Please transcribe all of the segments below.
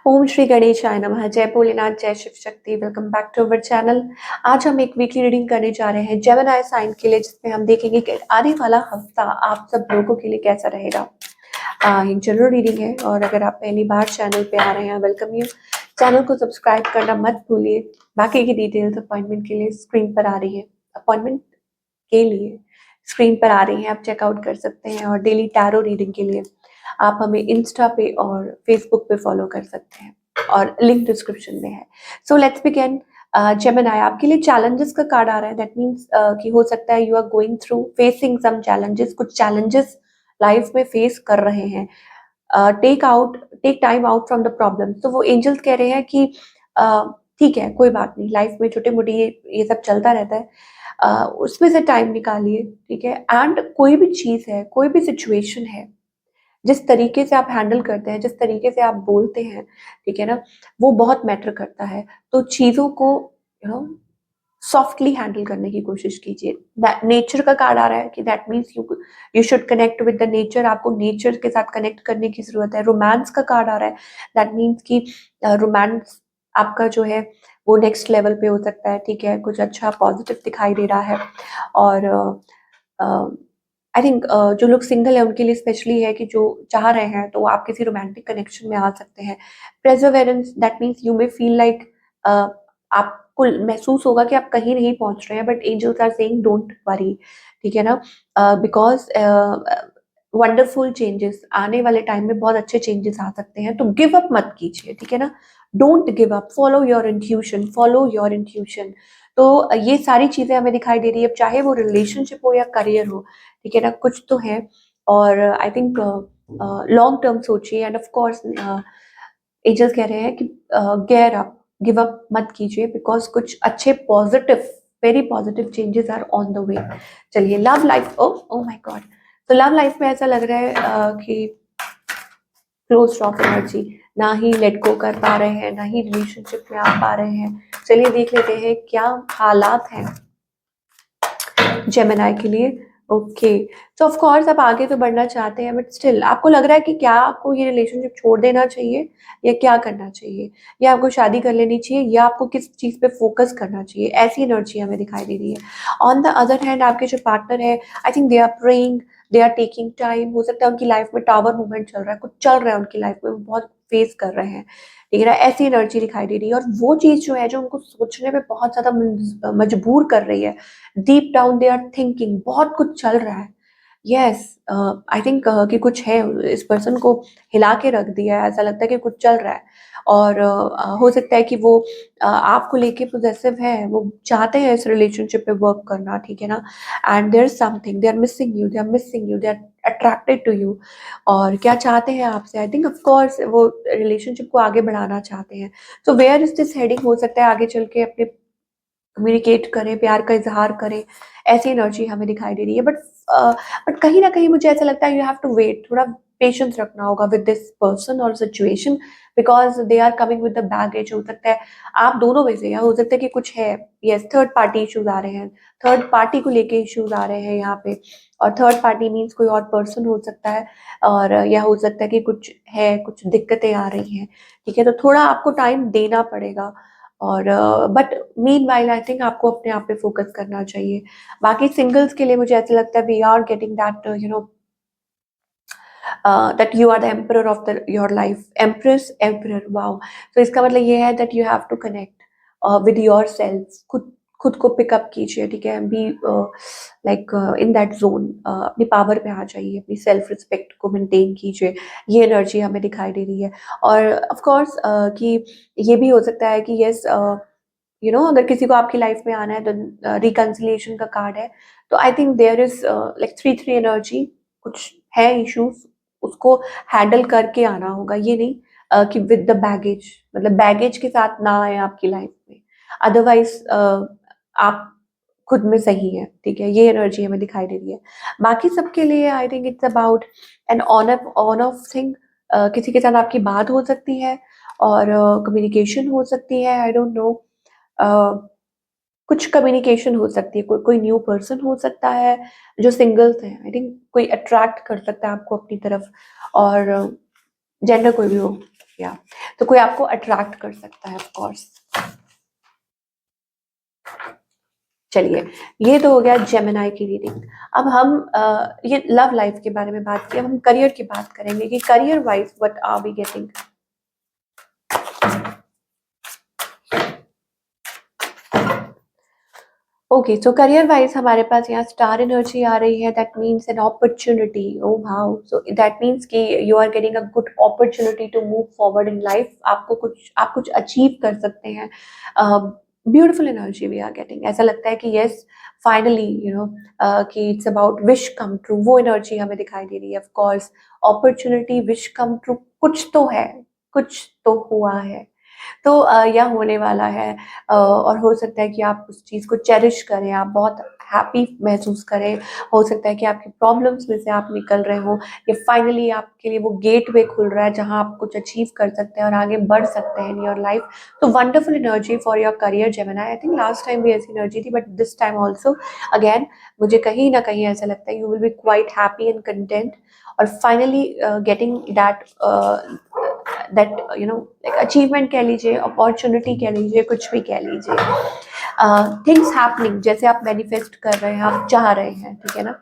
ओम श्री गणेशाय नमः। जय भोलेनाथ, जय Shiv Shakti. Welcome back to our channel. आज हम एक वीकली रीडिंग करने जा रहे हैं जेमिनी साइन के लिए, जिसमें हम देखेंगे कि आने वाला हफ्ता आप सब लोगों के लिए कैसा रहेगा। एक जनरल रीडिंग है और अगर आप पहली बार चैनल पे आ रहे हैं, वेलकम यू। चैनल को सब्सक्राइब करना मत भूलिए। बाकी की डिटेल्स अपॉइंटमेंट के लिए स्क्रीन पर आ रही है। अपॉइंटमेंट के लिए स्क्रीन पर आ रही है, आप चेकआउट कर सकते हैं। और डेली टैरो रीडिंग के लिए आप हमें इंस्टा पे और फेसबुक पे फॉलो कर सकते हैं और लिंक डिस्क्रिप्शन में है। So let's begin. जेमिनी, आपके लिए चैलेंजेस का कार्ड आ रहा है। दैट मीन्स कि हो सकता है you are going through facing some challenges, कुछ चैलेंजेस लाइफ में फेस कर रहे हैं। Take time out from the problem. तो वो एंजल्स कह रहे हैं कि ठीक है, कोई बात नहीं, लाइफ में छोटे मोटे ये सब चलता रहता है। उसमें से टाइम निकालिए, ठीक है। एंड कोई भी चीज़ है, कोई भी सिचुएशन है, जिस तरीके से आप हैंडल करते हैं, जिस तरीके से आप बोलते हैं, ठीक है ना, वो बहुत मैटर करता है। तो चीज़ों को यू नो सॉफ्टली हैंडल करने की कोशिश कीजिए। नेचर का कार्ड आ रहा है कि that means you should connect with the nature. आपको नेचर के साथ कनेक्ट करने की जरूरत है। रोमांस का कार्ड आ रहा है। दैट मीन्स कि रोमांस आपका जो है वो नेक्स्ट लेवल पे हो सकता है, ठीक है। कुछ अच्छा पॉजिटिव दिखाई दे रहा है। और आई थिंक जो लोग सिंगल है उनके लिए स्पेशली है कि जो चाह रहे हैं तो आप किसी रोमांटिक कनेक्शन में आ सकते हैं। Perseverance, that means you may feel like आपको महसूस होगा कि आप कहीं नहीं पहुंच रहे हैं, but angels are saying don't worry, ठीक है ना। बिकॉज वंडरफुल चेंजेस आने वाले टाइम में, बहुत अच्छे चेंजेस आ सकते हैं। तो गिव अप मत कीजिए, ठीक है ना। Don't give up, follow your intuition, follow your intuition. तो ये सारी चीजें हमें दिखाई दे रही है, चाहे वो रिलेशनशिप हो या करियर हो, ठीक है ना, कुछ तो है। और आई थिंक लॉन्ग टर्म सोचिए। एंड ऑफ कोर्स एंजल्स कह रहे हैं कि गेयर अप, गिव अप मत कीजिए, बिकॉज कुछ अच्छे positive, very positive changes are on the way. चलिए, love life. Oh my god. तो लव लाइफ में ऐसा लग रहा है कि क्लोज ऑफ एनर्जी, ना ही लेट गो कर पा रहे हैं, ना ही रिलेशनशिप में आ पा रहे हैं। चलिए देख लेते हैं क्या हालात हैं जेमिनी के लिए। ओके, तो ऑफ कोर्स आप आगे तो बढ़ना चाहते हैं, बट स्टिल आपको लग रहा है कि क्या आपको ये रिलेशनशिप छोड़ देना चाहिए या क्या करना चाहिए, या आपको शादी कर लेनी चाहिए, या आपको किस चीज़ पे फोकस करना चाहिए। ऐसी एनर्जी हमें दिखाई दे रही है। ऑन द अदर हैंड आपके जो पार्टनर है, I think they are praying, they are taking time. हो सकता है उनकी लाइफ में टावर मूवमेंट चल रहा है, कुछ चल रहा है उनकी लाइफ में, वो बहुत फेस कर रहे हैं, ठीक है ना। ऐसी एनर्जी दिखाई दे रही है। और वो चीज़ जो है, जो उनको सोचने में बहुत ज़्यादा मजबूर कर रही है, deep down they are thinking, बहुत कुछ चल रहा है। यस, आई थिंक कि कुछ है, इस पर्सन को हिला के रख दिया है। ऐसा लगता है कि कुछ चल रहा है। और हो सकता है कि वो आपको लेके पोजेसिव है, वो चाहते हैं इस रिलेशनशिप पे वर्क करना, ठीक है ना। And there is something, they are missing you, they are missing you, they are attracted to you. और क्या चाहते हैं आपसे, आई थिंक ऑफ कोर्स वो रिलेशनशिप को आगे बढ़ाना चाहते हैं। तो वेयर इज दिस हेडिंग, हो सकता है आगे चल के अपने कम्युनिकेट करें, प्यार का इजहार करें। ऐसी एनर्जी हमें दिखाई दे रही है। बट कहीं ना कहीं मुझे ऐसा लगता है यू हैव टू वेट, थोड़ा पेशेंस रखना होगा विद दिस पर्सन और situation, because they are coming with the baggage. हो सकता है आप दोनों में से, या हो सकता है कि कुछ है, यस, थर्ड पार्टी इश्यूज आ रहे हैं, थर्ड पार्टी को लेके इश्यूज आ रहे हैं यहाँ पे। और थर्ड पार्टी मीन्स कोई और पर्सन हो सकता है, और या हो सकता है कि कुछ है, कुछ दिक्कतें आ रही हैं, ठीक है। तो थोड़ा आपको टाइम देना पड़ेगा। और but mean while I think आपको अपने आप पे फोकस करना चाहिए। बाकी सिंगल्स के लिए मुझे ऐसा लगता है we are getting that that you are the emperor of your life, empress, emperor, wow। तो इसका मतलब ये है that you have to connect with yourself। खुद को पिकअप कीजिए, ठीक है। Be like in that zone, अपनी पावर पे आ जाइए, अपनी सेल्फ रिस्पेक्ट को मेंटेन कीजिए। ये एनर्जी हमें दिखाई दे रही है। और ऑफ कोर्स कि ये भी हो सकता है कि यस, अगर किसी को आपकी लाइफ में आना है तो रिकंसिलिएशन का कार्ड है। तो I think there is like 3-3 energy, कुछ है इश्यूज, उसको हैंडल करके आना होगा। ये नहीं कि विद द बैगेज, मतलब बैगेज के साथ ना आए आपकी लाइफ में। अदरवाइज आप खुद में सही है, ठीक है। ये एनर्जी हमें दिखाई दे रही है। बाकी सबके लिए I think it's about an on off thing. किसी के साथ आपकी बात हो सकती है और कम्युनिकेशन हो सकती है, आई डोंट नो। कुछ कम्युनिकेशन हो सकती है, कोई न्यू पर्सन हो सकता है। जो सिंगल्स हैं, आई थिंक कोई अट्रैक्ट कर सकता है आपको अपनी तरफ, और जेंडर कोई भी हो, या तो कोई आपको अट्रैक्ट कर सकता है ऑफ कोर्स। चलिए, ये तो हो गया जेमिनी की रीडिंग। अब हम ये लव लाइफ के बारे में बात की, अब हम करियर की बात करेंगे कि career wise what are we getting. Okay, so career wise हमारे पास यहाँ स्टार एनर्जी आ रही है, that means an opportunity. Oh wow, so that means कि you are getting a good opportunity to move forward in life. आप कुछ achieve कर सकते हैं। Beautiful energy we are getting. ऐसा लगता है कि यस फाइनली कि it's about wish come true, वो एनर्जी हमें दिखाई दे रही है। Of course opportunity, wish come true, कुछ तो है, कुछ तो हुआ है, तो यह होने वाला है। और हो सकता है कि आप उस चीज़ को चेरिश करें, आप बहुत हैप्पी महसूस करें। हो सकता है कि आपकी प्रॉब्लम्स में से आप निकल रहे हो, ये फाइनली आपके लिए वो गेटवे खुल रहा है जहां आप कुछ अचीव कर सकते हैं और आगे बढ़ सकते हैं इन योर लाइफ। तो wonderful energy for your career Gemini. I think last time भी ऐसी एनर्जी थी, but this time also again मुझे कहीं ना कहीं ऐसा लगता है you will be quite happy and content, और finally getting that like achievement कह लीजिए, अपॉर्चुनिटी कह लीजिए, कुछ भी कह लीजिए, थिंग्स हैपनिंग, जैसे आप मैनिफेस्ट कर रहे हैं, आप चाह रहे हैं, ठीक है ना।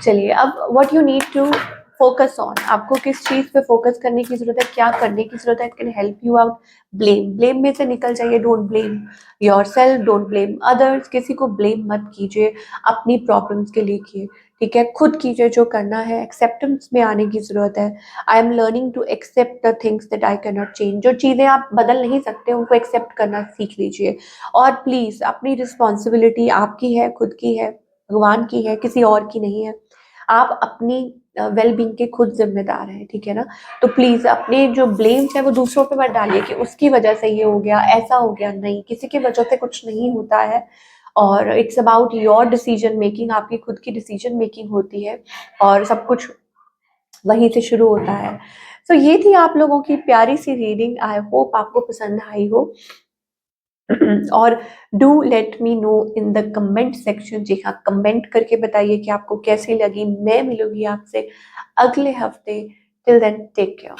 चलिए, अब what you need to focus on, आपको किस चीज पे फोकस करने की जरूरत है, क्या करने की जरूरत है, it can help you out. Blame में से निकल जाइए, don't blame your self, don't blame others, किसी को ब्लेम मत कीजिए, अपनी प्रॉब्लम्स के लिए किए, ठीक है, खुद कीजिए जो करना है। एक्सेप्टेंस में आने की जरूरत है। I am learning to accept the things that I can not change, जो चीज़ें आप बदल नहीं सकते उनको एक्सेप्ट करना सीख लीजिए। और प्लीज़ अपनी रिस्पॉन्सिबिलिटी आपकी है, खुद की है, भगवान की है, किसी और की नहीं है। आप अपनी वेल बींग के खुद जिम्मेदार हैं, ठीक है ना। तो प्लीज़ अपने जो ब्लेम्स है वो दूसरों पे मत डालिए कि उसकी वजह से ये हो गया, ऐसा हो गया। नहीं, किसी की वजह से कुछ नहीं होता है, और it's about your decision making, आपकी खुद की डिसीजन मेकिंग होती है, और सब कुछ वहीं से शुरू होता है। तो ये थी आप लोगों की प्यारी सी रीडिंग। आई होप आपको पसंद आई हो। और do let me know in the comment section. जी हाँ, कमेंट करके बताइए कि आपको कैसी लगी। मैं मिलूंगी आपसे अगले हफ्ते। Till then take care.